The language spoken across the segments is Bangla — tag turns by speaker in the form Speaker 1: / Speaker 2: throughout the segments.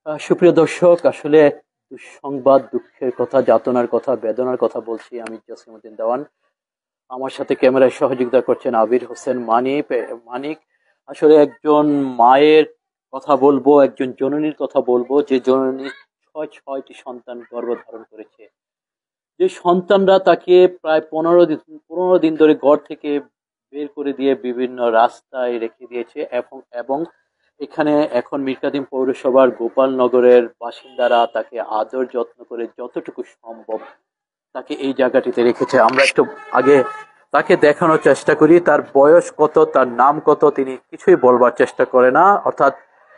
Speaker 1: সুপ্রিয় দর্শক, আসলে দুঃসংবাদ, দুঃখের কথা, যাতনার কথা, বেদনার কথা বলছি। আমি জসিমউদ্দিন দেওয়ান। আমার সাথে ক্যামেরায় সহযোগিতা করছেন আবির হোসেন মানিক। আসলে একজন মায়ের কথা বলবো, একজন জননীর কথা বলবো, যে জননী ছয়টি সন্তান গর্ভধারণ করেছে। যে সন্তানরা তাকে প্রায় 15 দিন ধরে ঘর থেকে বের করে দিয়ে বিভিন্ন রাস্তায় রেখে দিয়েছে, এবং এখানে এখন মিরকাদিম পৌরসভার গোপালনগরের বাসিন্দারা তাকে আদর যত্ন করে যতটুকু সম্ভব তাকে এই জায়গাটিতে রেখেছে। আমরা একটু আগে তাকে দেখানোর চেষ্টা করি। তার বয়স কত, তার নাম কত, তিনি কিছুই বলবার চেষ্টা করে না। অর্থাৎ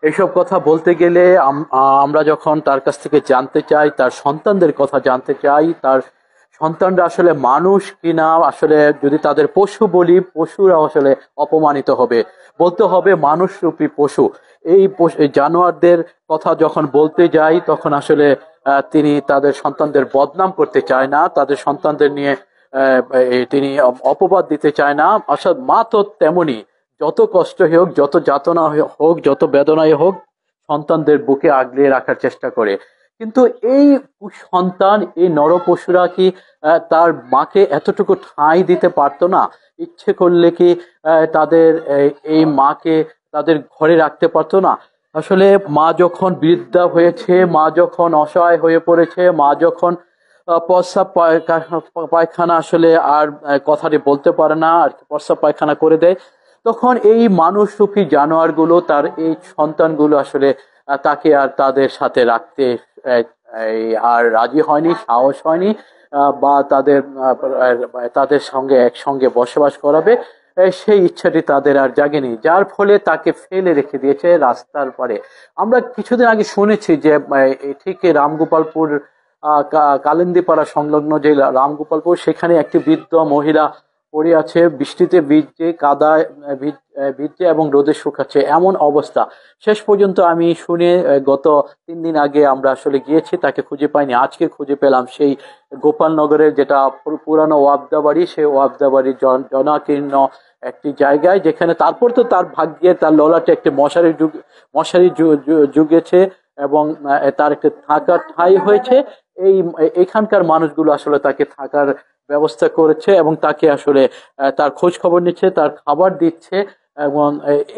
Speaker 1: এইসব কথা বলতে গেলে আমরা যখন তার কাছ থেকে জানতে চাই, তার সন্তানদের কথা জানতে চাই, তার সন্তানরা আসলে মানুষ কিনা, আসলে যদি তাদের পশু বলি, পশুরা আসলে অপমানিত হবে। বলতে হবে মানুষরূপী পশু। এই জানোয়ারদের কথা যখন বলতে যাই, তখন আসলে তিনি তাদের সন্তানদের বদনাম করতে চায় না, তাদের সন্তানদের নিয়ে তিনি অপবাদ দিতে চায় না। অর্থাৎ মা তো তেমনি, যত কষ্ট হোক, যত যাতনা হোক, যত বেদনায় হোক, সন্তানদের বুকে আগলিয়ে রাখার চেষ্টা করে। কিন্তু এই সন্তান, এই নরপশুরা কি তার মাকে এতটুকু ঠাঁই দিতে পারতো না? ইচ্ছে করলে কি তাদের এই মাকে তাদের ঘরে রাখতে পারতো না? আসলে মা যখন বৃদ্ধা হয়েছে, মা যখন অসহায় হয়ে পড়েছে, মা যখন প্রস্রাব পায়খানা আসলে আর কথাটি বলতে পারে না, আর প্রস্রাব পায়খানা করে দেয়, তখন এই মানুষরূপী জানোয়ারগুলো, তার এই সন্তানগুলো আসলে তাকে আর তাদের সাথে রাখতে আর রাজি হয়নি, সাহস হয়নি, বা তাদের সঙ্গে একসঙ্গে বসবাস করাবে সেই ইচ্ছাটি তাদের আর জাগেনি, যার ফলে তাকে ফেলে রেখে দিয়েছে রাস্তার পারে। আমরা কিছুদিন আগে শুনেছি যে ঠিক রামগোপালপুর কালিন্দীপাড়া সংলগ্ন যে রামগোপালপুর, সেখানে একটি বৃদ্ধ মহিলা পড়ে আছে, বৃষ্টিতে ভিজছে, কাদায় ভিজছে এবং রোদে শুকাচ্ছে, এমন অবস্থা। শেষ পর্যন্ত আমি শুনে গত 3 দিন আগে আমরা আসলে গিয়েছি, তাকে খুঁজে পাইনি। আজকে খুঁজে পেলাম সেই গোপালনগরের যেটা পুরানো ওয়াবদা বাড়ি, সেই ওয়াবদা বাড়ির জনাকীর্ণ একটি জায়গায়, যেখানে তারপর তো তার ভাগ্যে তার ললাটে একটি মশারি জুগেছে, এবং তার একটা থাকার ঠাঁই হয়েছে। এই এখানকার মানুষগুলো আসলে তাকে থাকার ব্যবস্থা করেছে, এবং তাকে আসলে তার খোঁজ খবর নিচ্ছে, তার খাবার দিচ্ছে, এবং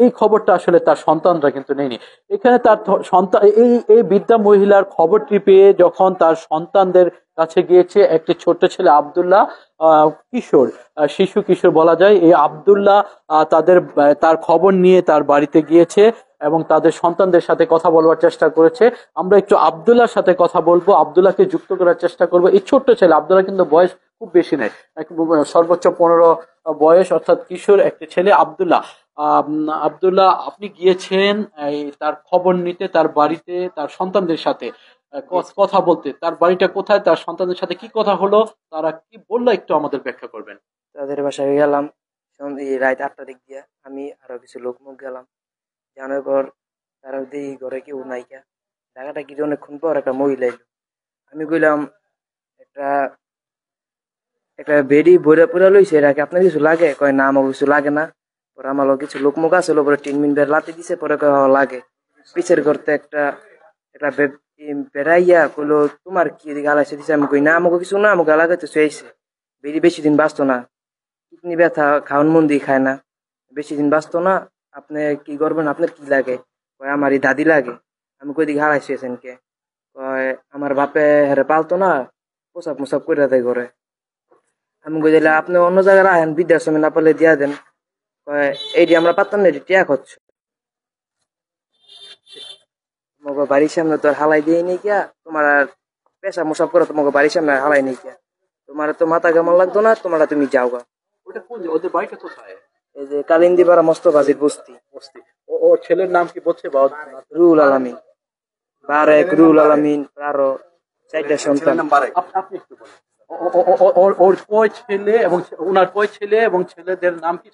Speaker 1: এই খবরটা আসলে তার সন্তানরা কিন্তু নেয়নি। এখানে তার সন্তান, এই বৃদ্ধা মহিলার খবরটি পেয়ে যখন তার সন্তানদের কাছে গিয়েছে, একটি ছোট্ট ছেলে আব্দুল্লাহ, কিশোর, শিশু কিশোর বলা যায়, এই আব্দুল্লাহ তার খবর নিয়ে তার বাড়িতে গিয়েছে এবং তাদের সন্তানদের সাথে কথা বলবার চেষ্টা করেছে। আমরা একটু আব্দুল্লাহর সাথে কথা বলবো, আব্দুল্লাহকে যুক্ত করার চেষ্টা করবো। এই ছোট্ট ছেলে আব্দুল্লাহ, কিন্তু বয়স খুব বেশি নেই, সর্বোচ্চ 15 বয়স, অর্থাৎ কিশোর একটি ছেলে আব্দুল্লাহ। আব্দুল্লাহ, আপনি গিয়েছেন তার খবর নিতে, তার বাড়িতে, তার সন্তানদের সাথে কথা বলতে। তার বাড়িটা কোথায়, তার সন্তানদের সাথে কি কথা হলো, তারা কি বললো, একটু আমাদের ব্যাখ্যা করবেন।
Speaker 2: তাদের বাসায় গেলাম রাত 8টার দিক দিয়ে। আমি আরো কিছু লোক মুখ গেলাম, জানার পর তারা দেখি ঘরে কেউ নাইকা। ঢাকাটা কি অনেকক্ষণ পর একটা মহিলা এলো। আমি কইলাম, একটা একটা বেডি বইরা পুরা লইছে, এটাকে আপনার কিছু লাগে? কয় না, আমার কিছু লাগে না। পরে আমার কিছু লোক মুখ আসলো, পরে 3 মিনিট লাতি দিছে, পরে কয় লাগে। পিছের করতে একটা একটা বেড়াইয়া কইলো, তোমার কি এদিকে আলাইছে দিছে? আমি কই না, আমাকে কিছু না, আমাকে লাগাইতে চাইছে। বেডি বেশি দিন বাঁচতো না, কিডনি ব্যথা, খাওয়ান মন দিয়ে খায় না, বেশি দিন বাঁচতো না। আপনি কি করবেন? আপনার কি লাগে? কয় আমার এই দাদি লাগে। আমি কই দিকে হারাইছেন কে? কয় আমার বাপে হেরে পালতো না, পোশাক মোশাক করে দেয় ঘরে। আমি কই দিলে আপনি অন্য জায়গায় রাখেন, বৃদ্ধাশ্রমে না পারলে দিয়া দেন। কয় এইটি আমরা পারতাম না, এটি টিয়া খরচ। তোমাকে বাড়ির সামনে তো আর হালাই দিয়ে নেই কিয়া, তোমার আর পেশা মোশাক করে তোমাকে বাড়ির সামনে হালাই নেই কিয়া, তোমার তো মাথা কেমন লাগতো না, তোমরা তুমি যাও গা।
Speaker 1: ওটা কোন, ওদের বাড়িটা কোথায়?
Speaker 2: এই যে কালিন্দিপাড়া মস্তবাজির বস্তি।
Speaker 1: ওর ছেলের নাম কি বলছে?
Speaker 2: রুহুল আলামিন, বারেক রুহুল আলামিন, আরো 4টা সন্তান।
Speaker 1: আপনি একটু বলেন, ওর কয় ছেলে এবং ওনার কয় ছেলে এবং ছেলেদের নাম কি?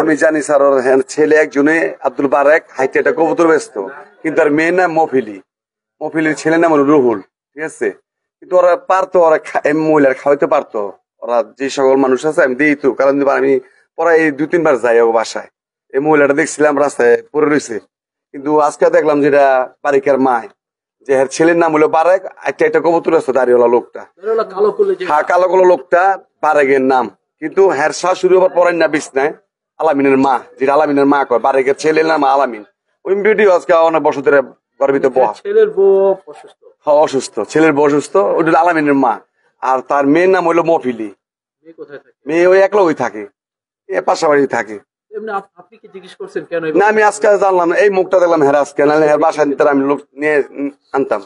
Speaker 3: আমি জানি স্যার, ওর ছেলে একজনে আব্দুল বারেক, হাইটে একটা কবুতর ব্যস্ত, কিন্তু আর মেয়ের নাম মফিলির ছেলের নাম হলো রুহুল। ঠিক আছে, কিন্তু ওরা পারতো, ওরা মহিলার খাওয়াইতে পারতো। ওরা যে সকল মানুষ আছে আমি দিই তো, কারণ আমি পরে 2-3 বার যাই ও বাসায়। এই মহিলাটা দেখছিলাম রাস্তায় পড়ে রয়েছে, কিন্তু আজকে দেখলাম যেটা বারিকার মায় যে এর ছেলের নাম হলো বারেক, একটা কবুতর আছে দাঁড়িয়েওয়ালা লোকটা,
Speaker 1: কালো করলে যে
Speaker 3: হ্যাঁ কালো কালো লোকটা বারেকের নাম। কিন্তু হ্যার শাশুড়ি আবার পড়েন না বিছনায় আলামিনের মা, যেটা আলামিনের মা কয়, বারেকের ছেলের নাম আলামিন। ওই ভিডিও আজকে অনেক বছর ধরে গর্বিত বহা,
Speaker 1: ছেলের বউ অসুস্থ,
Speaker 3: হ্যাঁ অসুস্থ, ছেলের বউ অসুস্থ, ওটা আলামিনের মা। আর তার মেয়ের নাম হলো মফিলি।
Speaker 1: মেয়ে কোথায় থাকে?
Speaker 3: মেয়ে ওই একলা ওই থাকে, এ পাশাপাশি থাকে।
Speaker 1: এমনি আপনি কি জিজ্ঞেস করছেন কেন?
Speaker 3: না আমি আজকে জানলাম, এই মুখটা দেখলাম হেরা আজকে, নাহলে হের বাসায় নিতে আমি লোক নিয়ে আনতাম।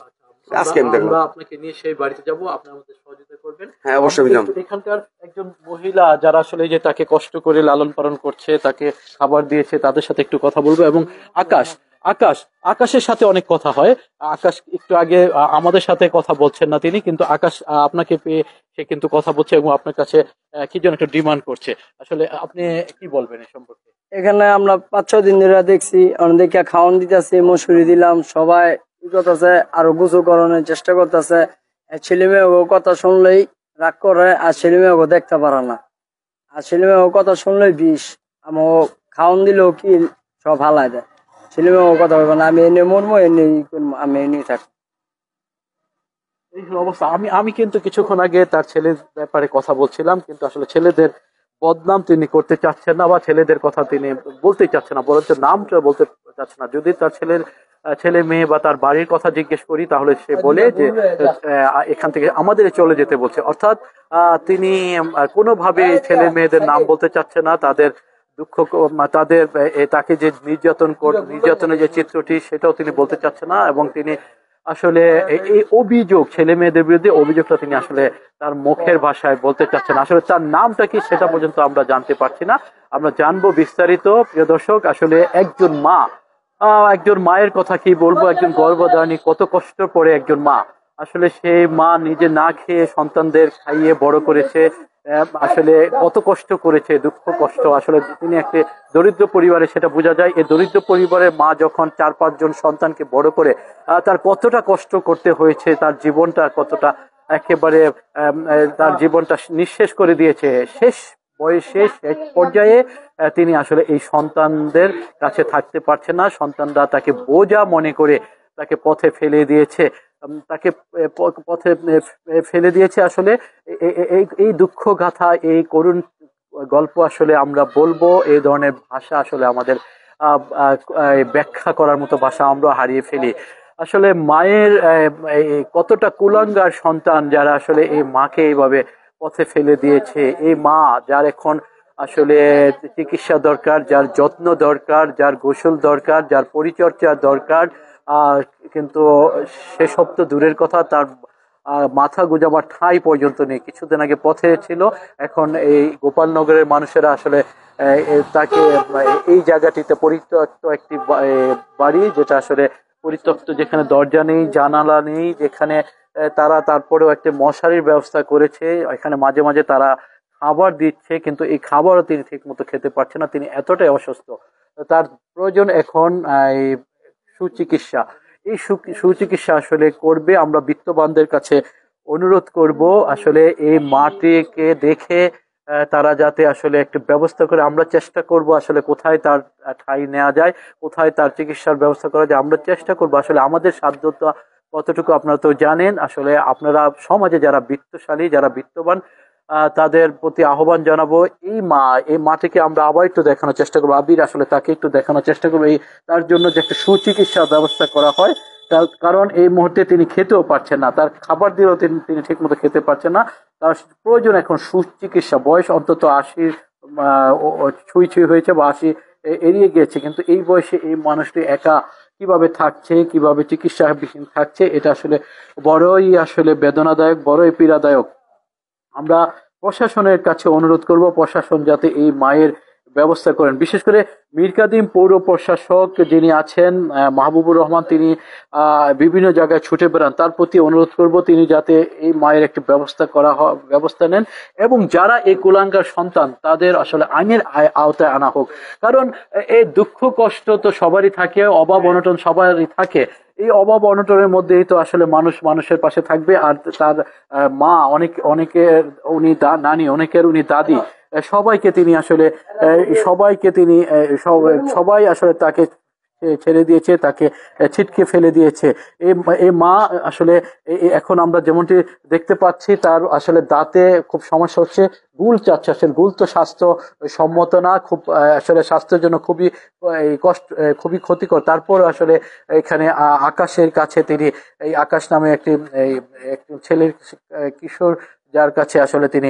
Speaker 3: আজকে আমি দেখলাম।
Speaker 1: আমরা আপনাকে নিয়ে সেই বাড়িতে যাব, আপনি আমাদের সহযোগিতা করবেন।
Speaker 3: হ্যাঁ অবশ্যই যাবো।
Speaker 1: এখানকার একজন মহিলা যারা আসলে যে তাকে কষ্ট করে লালন পালন করছে, তাকে খাবার দিয়েছে, তাদের সাথে একটু কথা বলবো। এবং আকাশের সাথে অনেক কথা হয়। আকাশ একটু আগে আমাদের সাথে কথা বলছেন না তিনি, কিন্তু আকাশ আপনাকে পেয়ে সে কিন্তু কথা বলছে এবং আপনার কাছে কি যেন একটা ডিমান্ড করছে। আসলে আপনি কি বলবেন এই সম্পর্কে?
Speaker 4: এখানে আমরা 5-6 দিন ধরে দেখছি, অনেকে খাওয়ান দিতেছে, মশুরি দিলাম, সবাই ই করতেছে, আরো গোসল করানোর চেষ্টা করতেছে। ছেলে মেয়েও কথা শুনলেই রাগ করে, আর ছেলে মেয়েও দেখতে পারে না, আর ছেলে মেয়েও কথা শুনলেই বিষ। আমার খাওয়ান দিলেও কি সব হালাই দেয়, ছেলে মেয়েও কথা বলবে না, আমি এনে মরবো, এনে ই করবো, আমি এনে থাকবো।
Speaker 1: এই হলো অবস্থা। আমি কিন্তু কিছুক্ষণ আগে তার ছেলের ব্যাপারে কথা বলছিলাম, কিন্তু আসলে ছেলেদের বদনাম তিনি করতে চাচ্ছেন না, বা ছেলেদের কথা তিনি বলতে চাচ্ছেন না, বরঞ্চ নামটা বলতে চাচ্ছে না। যদি তার ছেলে মেয়ে বা তার বাড়ির কথা জিজ্ঞেস করি, তাহলে সে বলে যে এখান থেকে আমাদের চলে যেতে বলছে। অর্থাৎ তিনি কোনোভাবে ছেলে মেয়েদের নাম বলতে চাচ্ছে না, তাদের দুঃখ, তাদের তাকে যে নির্যাতনের যে চিত্রটি, সেটাও তিনি বলতে চাচ্ছে না। এবং তিনি আসলে এই অভিযোগ, ছেলে মেয়েদের বিরুদ্ধে অভিযোগটা তিনি আসলে তার মুখের ভাষায় বলতে চাচ্ছেন। আসলে তার নামটা কি সেটা পর্যন্ত আমরা জানতে পারছি না। আমরা জানবো বিস্তারিত। প্রিয় দর্শক, আসলে একজন মায়ের কথা কি বলবো, একজন গর্ভধারিণী, কত কষ্ট পড়ে একজন মা। আসলে সেই মা নিজে না খেয়ে সন্তানদের খাইয়ে বড় করেছে, আসলে কত কষ্ট করেছে, দুঃখ কষ্ট। আসলে তিনি একটি দরিদ্র পরিবারে, সেটা বোঝা যায়। এই দরিদ্র পরিবারের মা যখন 4-5 জন সন্তানকে বড় করে, তার কতটা কষ্ট করতে হয়েছে, তার জীবনটা কতটা একেবারে তার জীবনটা নিঃশেষ করে দিয়েছে। শেষ বয়সে, শেষ পর্যায়ে তিনি আসলে এই সন্তানদের কাছে থাকতে পারছে না। সন্তানরা তাকে বোঝা মনে করে তাকে পথে ফেলে দিয়েছে, তাকে পথে ফেলে দিয়েছে। আসলে এই দুঃখ গাথা, এই করুণ গল্প আসলে আমরা বলবো, এই ধরনের ভাষা আসলে আমাদের ব্যাখ্যা করার মতো ভাষা আমরা হারিয়ে ফেলি। আসলে মায়ের কতটা কুলাঙ্গার সন্তান, যারা আসলে এই মাকে এইভাবে পথে ফেলে দিয়েছে। এই মা যার এখন আসলে চিকিৎসা দরকার, যার যত্ন দরকার, যার গোসল দরকার, যার পরিচর্যা দরকার, কিন্তু সেসব তো দূরের কথা, তার মাথা গুজাবার ঠাঁই পর্যন্ত নেই। কিছুদিন আগে পথে ছিল, এখন এই গোপালনগরের মানুষেরা আসলে তাকে এই জায়গাটিতে পরিত্যক্ত একটি বাড়ি, যেটা আসলে পরিত্যক্ত, যেখানে দরজা নেই, জানালা নেই, যেখানে তারা তারপরেও একটা মশারির ব্যবস্থা করেছে, এখানে মাঝে মাঝে তারা খাবার দিচ্ছে, কিন্তু এই খাবারও তিনি ঠিক মতো খেতে পারছে না। তিনি এতটাই অসুস্থ, তার প্রয়োজন এখন এই সুচিকিৎসা। এই সুচিকিৎসা আসলে করবে। আমরা বিত্তবানদের কাছে অনুরোধ করব, আসলে এই মাটিকে দেখে তারা যাতে আসলে একটা ব্যবস্থা করে। আমরা চেষ্টা করব আসলে কোথায় তার ঠাঁই নেওয়া যায়, কোথায় তার চিকিৎসার ব্যবস্থা করা যায়। আমরা চেষ্টা করব, আসলে আমাদের সাধ্যতা কতটুকু আপনারা তো জানেন। আসলে আপনারা সমাজে যারা বিত্তশালী, যারা বিত্তবান, তাদের প্রতি আহ্বান জানাবো, এই মাটিকে আমরা আবার একটু দেখানোর চেষ্টা করবো। আবির আসলে তাকে একটু দেখানোর চেষ্টা করবো, তার জন্য যে একটা সুচিকিৎসার ব্যবস্থা করা হয়। তার কারণ এই মুহূর্তে তিনি খেতেও পারছেন না, তার খাবার দিয়েও তিনি ঠিক মতো খেতে পারছেন না। তার প্রয়োজন এখন সুচিকিৎসা। বয়স অন্তত 80 ছুঁই হয়েছে, বা 80 এড়িয়ে গিয়েছে, কিন্তু এই বয়সে এই মানুষটি একা কিভাবে থাকছে, কিভাবে চিকিৎসাবিহীন থাকছে, এটা আসলে বড়ই আসলে বেদনাদায়ক, বড়ই পীড়াদায়ক। আমরা প্রশাসনের কাছে অনুরোধ করব, প্রশাসন যাতে এই মায়ের ব্যবস্থা করেন। বিশেষ করে মীরকাদিম পৌর প্রশাসক যিনি আছেন, মাহবুবুর রহমান, তিনি বিভিন্ন জায়গায় ছুটে বেড়ান। তার প্রতি অনুরোধ করব, তিনি যাতে এই মায়ের একটি ব্যবস্থা নেন, এবং যারা এই কুলাঙ্গার সন্তান, তাদের আসলে আইনের আওতায় আনা হোক। কারণ এই দুঃখ কষ্ট তো সবারই থাকে, অভাব অনটন সবারই থাকে। এই অভাব অনটনের মধ্যেই তো আসলে মানুষ মানুষের পাশে থাকবে। আর তার মা, অনেকের উনি নানি, অনেকের উনি দাদি, সবাইকে তিনি আসলে সবাই আসলে তাকে ছেড়ে দিয়েছে, তাকে ছিটকে ফেলে দিয়েছে। এই মা আসলে এখন আমরা যেমনটি দেখতে পাচ্ছি তার আসলে দাঁতে খুব সমস্যা হচ্ছে, গুল চাচ্ছে। আসলে গুল তো স্বাস্থ্য সম্মত না, খুব আসলে স্বাস্থ্যের জন্য খুবই খুবই ক্ষতিকর। তারপর আসলে এখানে আকাশের কাছে তিনি, এই আকাশ নামে একটি ছেলের কিশোর, যার কাছে আসলে তিনি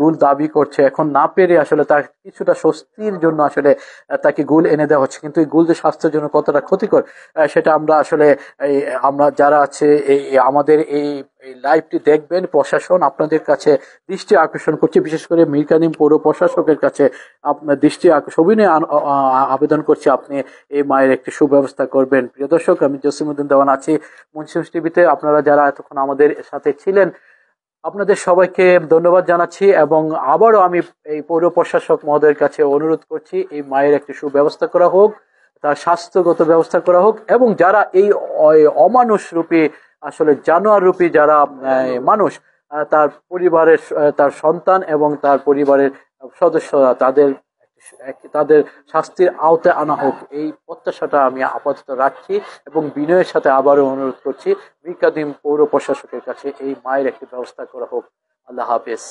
Speaker 1: গুল দাবি করছে, এখন না পেরে আসলে তার কিছুটা স্বস্তির জন্য আসলে তাকে গুল এনে দেওয়া হচ্ছে। কিন্তু এই গুল যে স্বাস্থ্যের জন্য কতটা ক্ষতিকর সেটা আমরা আসলে আমরা যারা আছে আমাদের এই লাইভটি দেখবেন, প্রশাসন আপনাদের কাছে দৃষ্টি আকর্ষণ করছে, বিশেষ করে মীরকানিম পৌর প্রশাসকের কাছে আপনার দৃষ্টি সবিনয় আবেদন করছে, আপনি এই মায়ের একটি সুব্যবস্থা করবেন। প্রিয় দর্শক, আমি জসিমউদ্দিন দেওয়ান আছি মুন্সিগঞ্জ টিভিতে। আপনারা যারা এতক্ষণ আমাদের সাথে ছিলেন, আপনাদের সবাইকে ধন্যবাদ জানাচ্ছি এবং আবারও আমি এই পৌর প্রশাসক মহোদয়ের কাছে অনুরোধ করছি, এই মায়ের একটি সুব্যবস্থা করা হোক, তার স্বাস্থ্যগত ব্যবস্থা করা হোক, এবং যারা এই অমানুষ রূপী, আসলে জানোয়ার রূপী যারা মানুষ, তার পরিবারের, তার সন্তান এবং তার পরিবারের সদস্যরা, তাদের শাস্তির আওতায় আনা হোক, এই প্রত্যাশাটা আমি আপাতত রাখছি এবং বিনয়ের সাথে আবারও অনুরোধ করছি মীরকাদিম পৌর প্রশাসকের কাছে এই মায়ের একটি ব্যবস্থা করা হোক। আল্লাহ হাফেজ।